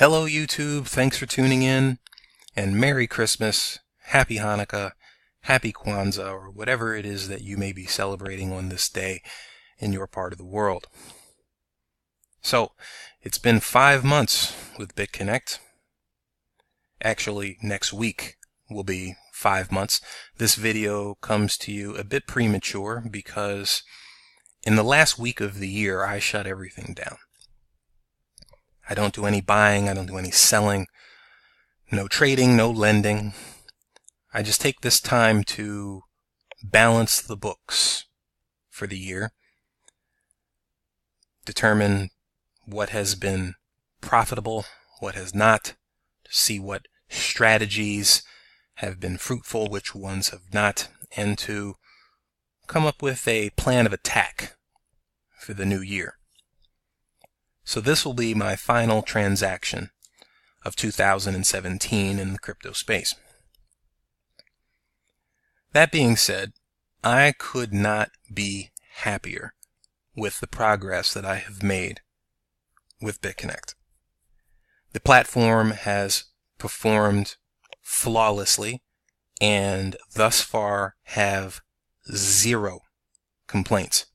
Hello YouTube, thanks for tuning in, and Merry Christmas, Happy Hanukkah, Happy Kwanzaa, or whatever it is that you may be celebrating on this day in your part of the world. So, it's been 5 months with BitConnect. Actually, next week will be 5 months. This video comes to you a bit premature because in the last week of the year, I shut everything down. I don't do any buying, I don't do any selling, no trading, no lending. I just take this time to balance the books for the year, determine what has been profitable, what has not, see what strategies have been fruitful, which ones have not, and to come up with a plan of attack for the new year. So this will be my final transaction of 2017 in the crypto space. That being said, I could not be happier with the progress that I have made with BitConnect. The platform has performed flawlessly and thus far have 0 complaints.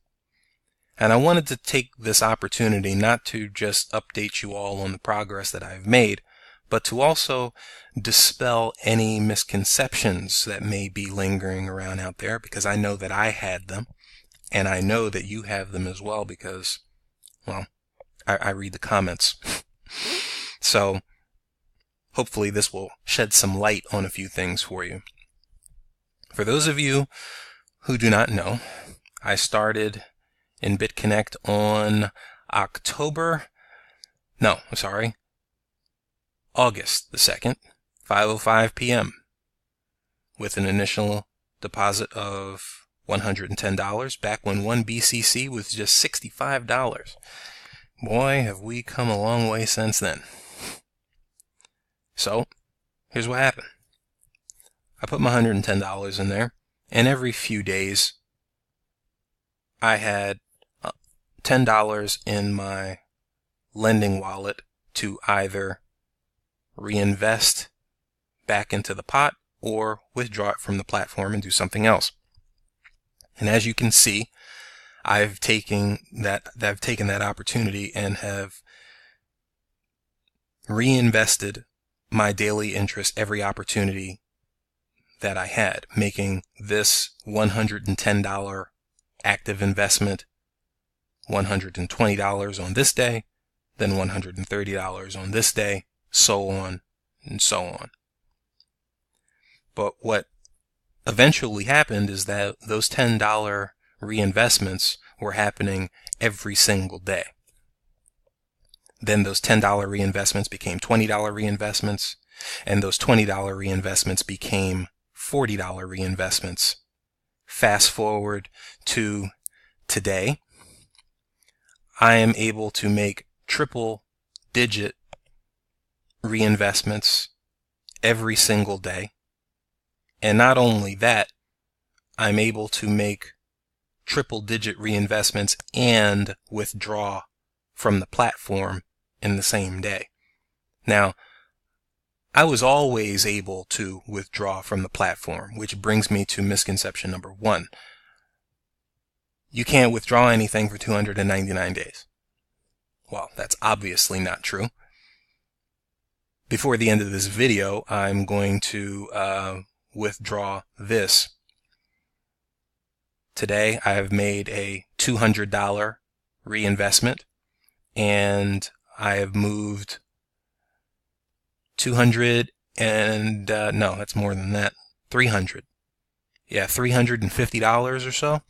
And I wanted to take this opportunity not to just update you all on the progress that I've made, but to also dispel any misconceptions that may be lingering around out there, because I know that I had them, and I know that you have them as well because, well, I read the comments. So hopefully this will shed some light on a few things for you. For those of you who do not know, I started in BitConnect on August the 2nd, 5:05 p.m. with an initial deposit of $110 back when 1 BCC was just $65. Boy, have we come a long way since then. So, here's what happened. I put my $110 in there, and every few days I had $10 in my lending wallet to either reinvest back into the pot or withdraw it from the platform and do something else. And as you can see, I've taken that opportunity and have reinvested my daily interest every opportunity that I had, making this $110 active investment $120 on this day, then $130 on this day, so on and so on. But what eventually happened is that those $10 reinvestments were happening every single day. Then those $10 reinvestments became $20 reinvestments, and those $20 reinvestments became $40 reinvestments. Fast forward to today, I am able to make triple-digit reinvestments every single day. And not only that, I'm able to make triple-digit reinvestments and withdraw from the platform in the same day. Now, I was always able to withdraw from the platform, which brings me to misconception number 1. You can't withdraw anything for 299 days. Well, that's obviously not true. Before the end of this video, I'm going to withdraw this. Today, I have made a $200 reinvestment, and I have moved 200 and, no, that's more than that, 300. Yeah, $350 or so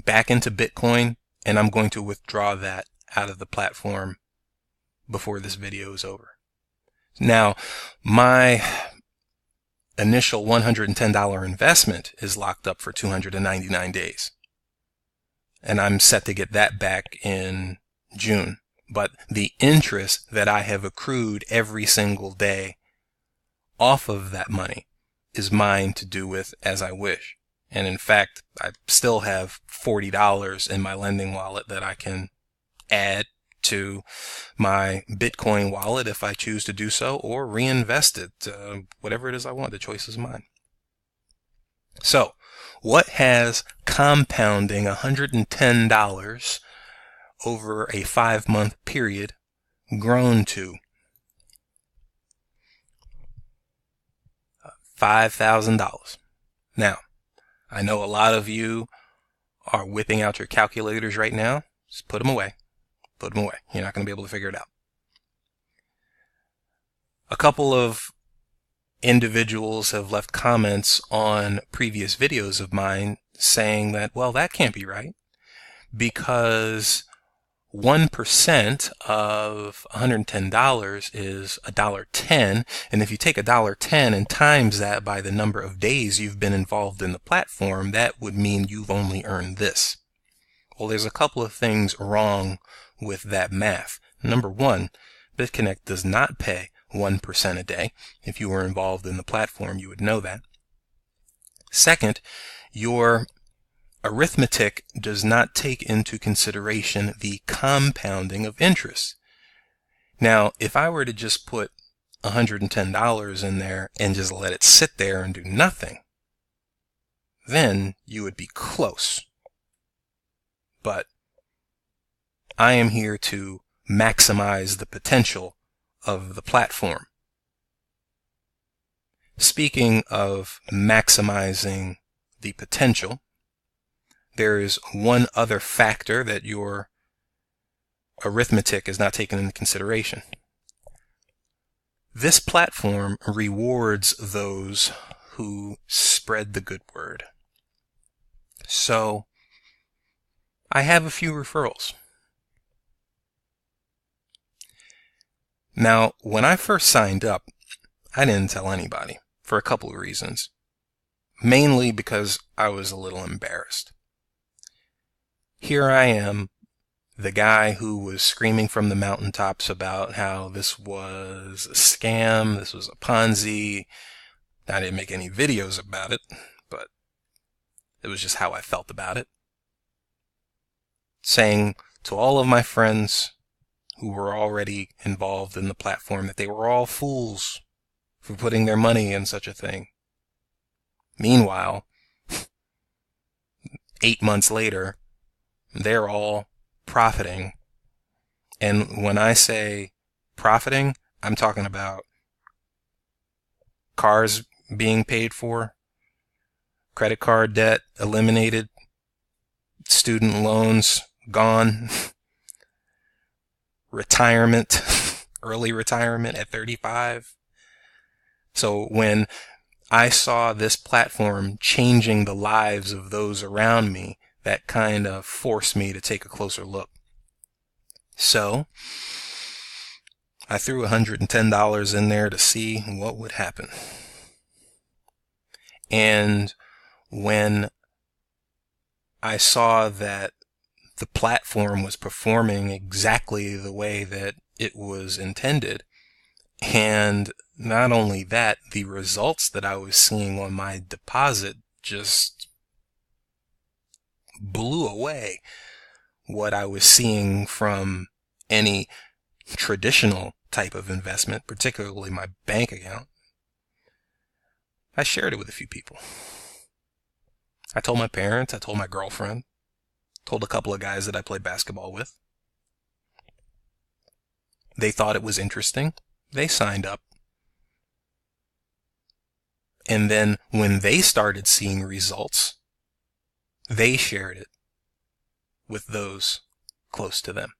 back into Bitcoin, and I'm going to withdraw that out of the platform before this video is over. Now, my initial $110 investment is locked up for 299 days, and I'm set to get that back in June. But the interest that I have accrued every single day off of that money is mine to do with as I wish. And in fact, I still have $40 in my lending wallet that I can add to my Bitcoin wallet if I choose to do so, or reinvest it, whatever it is I want. The choice is mine. So, what has compounding $110 over a 5-month period grown to? $5,000. Now, I know a lot of you are whipping out your calculators right now. Just put them away. Put them away. You're not going to be able to figure it out. A couple of individuals have left comments on previous videos of mine saying that, well, that can't be right, because 1% of $110 is $1.10, and if you take $1.10 and times that by the number of days you've been involved in the platform, that would mean you've only earned this. Well, there's a couple of things wrong with that math. Number one, BitConnect does not pay 1% a day. If you were involved in the platform, you would know that. Second, your arithmetic does not take into consideration the compounding of interest. Now, if I were to just put $110 in there and just let it sit there and do nothing, then you would be close. But I am here to maximize the potential of the platform. Speaking of maximizing the potential, there is one other factor that your arithmetic is not taken into consideration. This platform rewards those who spread the good word. So, I have a few referrals. Now, when I first signed up, I didn't tell anybody for a couple of reasons. Mainly because I was a little embarrassed. Here I am, the guy who was screaming from the mountaintops about how this was a scam, this was a Ponzi. I didn't make any videos about it, but it was just how I felt about it. Saying to all of my friends who were already involved in the platform that they were all fools for putting their money in such a thing. Meanwhile, 8 months later, they're all profiting. And when I say profiting, I'm talking about cars being paid for, credit card debt eliminated, student loans gone, retirement, early retirement at 35. So when I saw this platform changing the lives of those around me, that kind of forced me to take a closer look. So I threw $110 in there to see what would happen. And when I saw that the platform was performing exactly the way that it was intended, and not only that, the results that I was seeing on my deposit just blew away what I was seeing from any traditional type of investment, particularly my bank account. I shared it with a few people. I told my parents, I told my girlfriend, told a couple of guys that I played basketball with. They thought it was interesting. They signed up. And then when they started seeing results, they shared it with those close to them.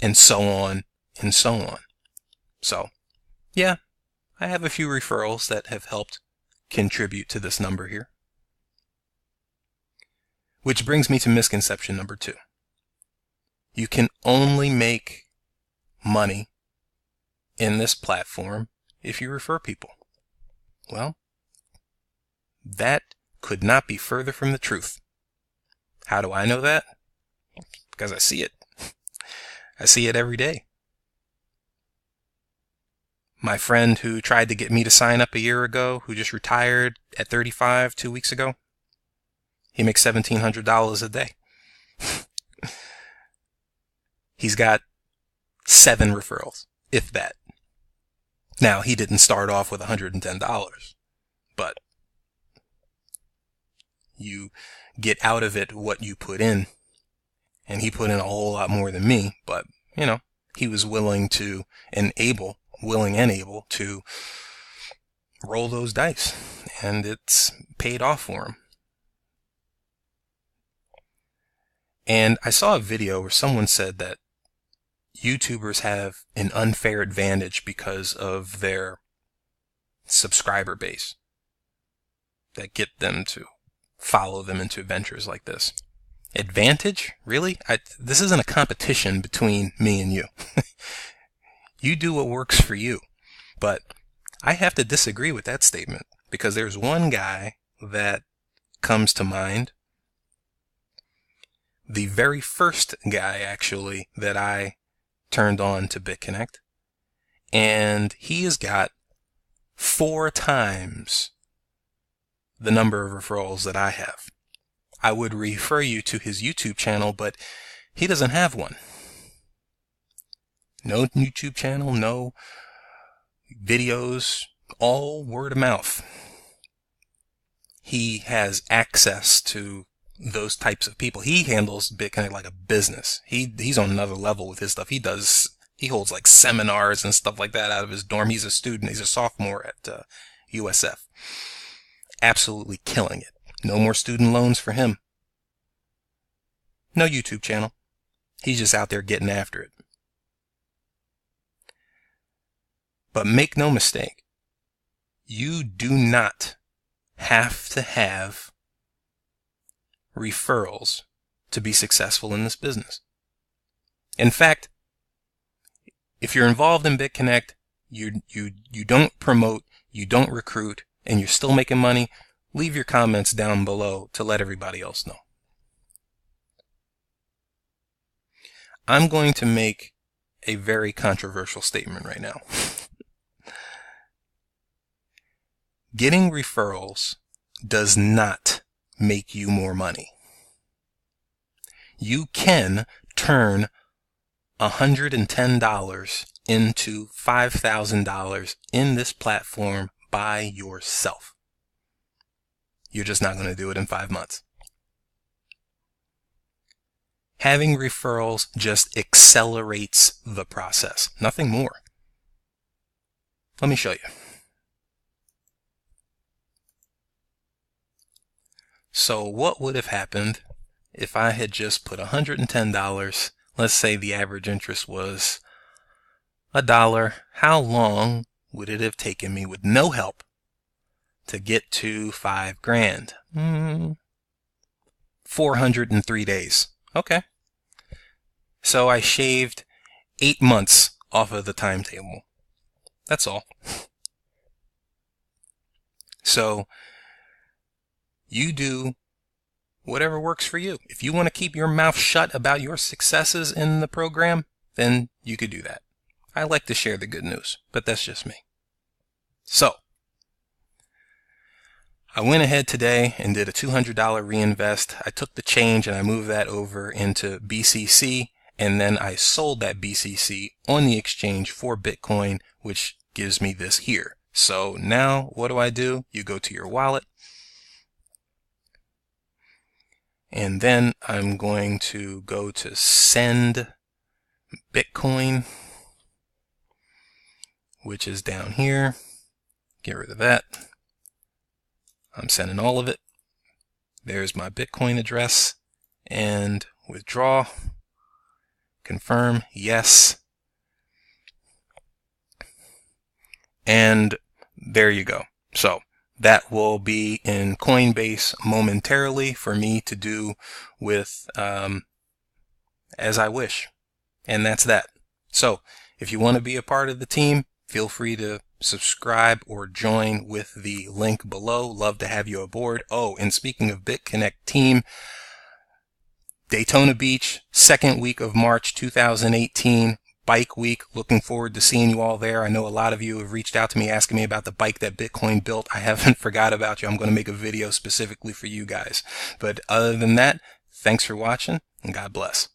And so on and so on. So, yeah, I have a few referrals that have helped contribute to this number here. Which brings me to misconception number 2. You can only make money in this platform if you refer people. Well, that could not be further from the truth. How do I know that? Because I see it. I see it every day. My friend who tried to get me to sign up a year ago, who just retired at 35 2 weeks ago, he makes $1,700 a day. he's got 7 referrals, if that. Now, he didn't start off with $110, but you get out of it what you put in. And he put in a whole lot more than me, but, you know, he was willing and able to roll those dice, and it's paid off for him. And I saw a video where someone said that YouTubers have an unfair advantage because of their subscriber base that get them to follow them into ventures like this. Advantage? Really? This isn't a competition between me and you. You do what works for you. But I have to disagree with that statement, because there's one guy that comes to mind. The very first guy, actually, that I turned on to BitConnect. And he has got 4 times the number of referrals that I have. I would refer you to his YouTube channel, but he doesn't have one. No YouTube channel, no videos, all word of mouth. He has access to those types of people. He handles BitConnect like a business. He's on another level with his stuff. He holds like seminars and stuff like that out of his dorm. He's a student. He's a sophomore at USF. Absolutely killing it. No more student loans for him. No YouTube channel. He's just out there getting after it. But make no mistake, you do not have to have referrals to be successful in this business. In fact, if you're involved in BitConnect, you don't promote, you don't recruit, and you're still making money, leave your comments down below to let everybody else know. I'm going to make a very controversial statement right now. Getting referrals does not make you more money. You can turn $110 into $5,000 in this platform by yourself. You're just not going to do it in 5 months. Having referrals just accelerates the process, nothing more. Let me show you. So what would have happened if I had just put $110, let's say the average interest was $1, how long would it have taken me with no help to get to $5,000? 403 days. Okay. So I shaved 8 months off of the timetable. That's all. So you do whatever works for you. If you want to keep your mouth shut about your successes in the program, then you could do that. I like to share the good news, but that's just me. So I went ahead today and did a $200 reinvest. I took the change and I moved that over into BCC, and then I sold that BCC on the exchange for Bitcoin, which gives me this here. So now what do? You go to your wallet, and then I'm going to go to send Bitcoin, which is down here. Get rid of that. I'm sending all of it. There's my Bitcoin address, and withdraw, confirm, yes. And there you go. So that will be in Coinbase momentarily for me to do with as I wish. And that's that. So if you want to be a part of the team, feel free to subscribe or join with the link below. Love to have you aboard. Oh, and speaking of BitConnect team, Daytona Beach, second week of March 2018, Bike Week. Looking forward to seeing you all there. I know a lot of you have reached out to me asking me about the bike that Bitcoin built. I haven't forgot about you. I'm going to make a video specifically for you guys. But other than that, thanks for watching, and God bless.